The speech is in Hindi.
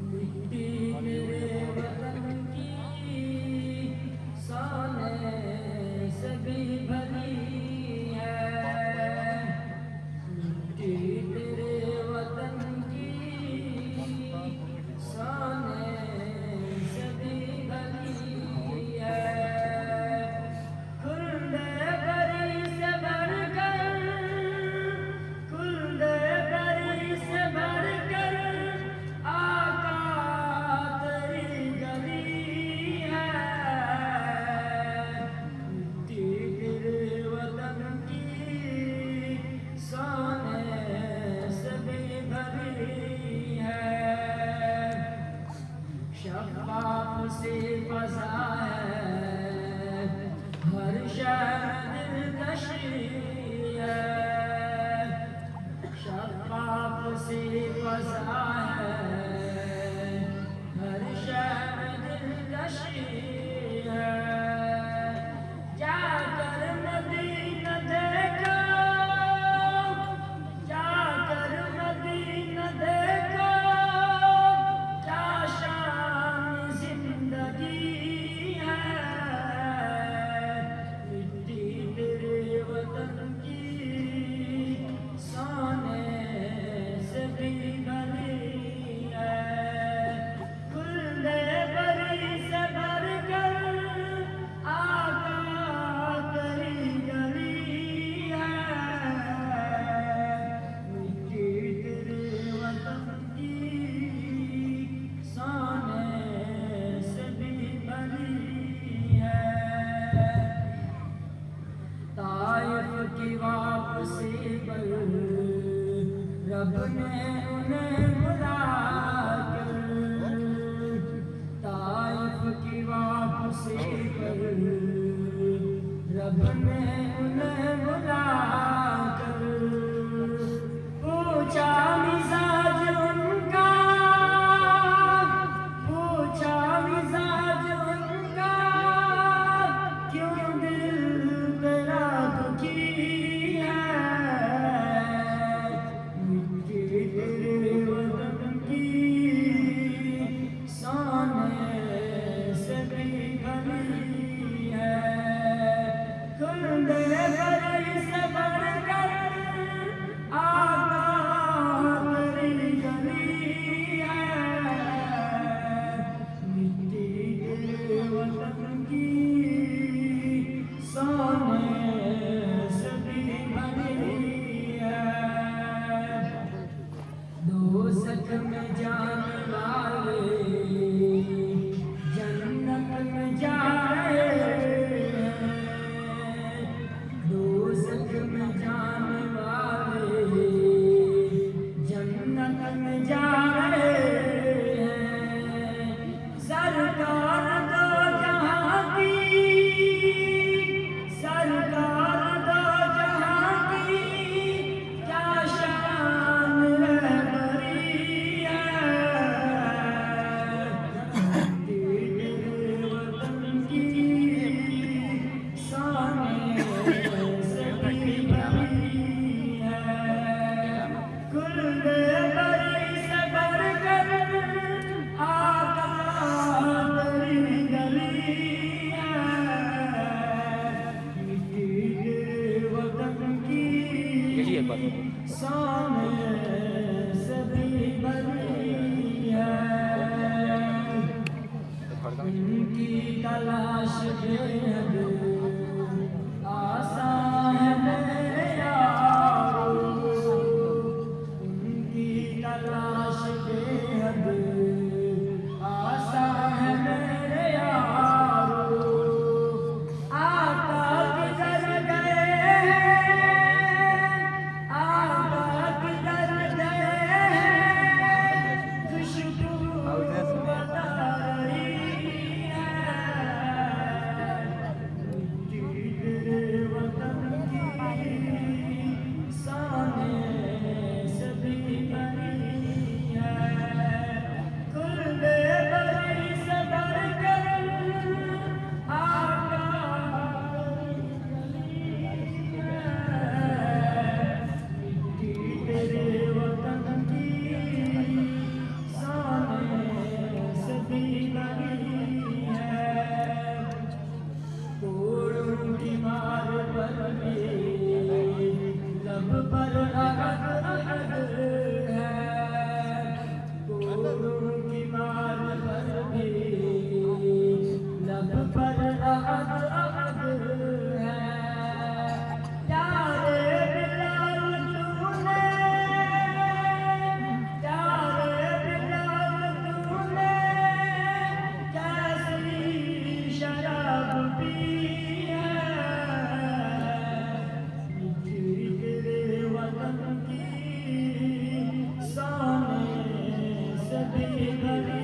मिट्टी मेरे वतन की शान सभी भरी है। मिट्टी तेरे वतन की शान सभी भरी है। खुल्दे बरी से भरकर, खुल्दे बरी से भरकर आका तेरी गली है। मिट्टी तेरे वतन की शान सभी भरी है। शफ़ाफ़ से फ़ज़ा है, हर शहर दिलकशी है। शफ़ाफ़ से फ़ज़ा है, हर शहर दिलकशी है। जाकर मदीना देखो, जाकर मदीना देखो, क्या शान जिंदगी है। मिट्टी तेरे वतन की शान सभी भरी है। खुल्दे बरी से भरकर आका तेरी गली है। मिट्टी तेरे वतन की शान सभी भरी है। ताइफ की वापसी पर रब ने उन्हें बुला कर, ताइफ की वापसी पर रब ने उन्हें बुला कर पूछा मिजाज उनका, पूछा मिजाज उनका, क्यों दिल तेरा दुखी है। मिट्टी तेरे वतन की शान सभी भरी है। खुल्दे बरी से भरकर आका तेरी गली है। मिट्टी तेरे वतन की शान सभी भरी है। दोज़ख में जाने वाले जन्नत में जा रहे हैं। दोज़ख में जाने वाले जन्नत में जा रहे हैं। सरकार दो जहां की, सरकार दो जहां की, क्या शान रहबरी है। मिट्टी तेरे वतन की शान सभी भरी है। खुल्दे बरी से भरकर आका तेरी गली है। मिट्टी तेरे वतन की शान सभी भरी है। उनकी तलाश बेहद आसान है मेरे यारो, उनकी तलाश बेहद आसान है मेरे यारो। आका किधर गए, आका किधर गए, खुशबू बता रही है। घड़ी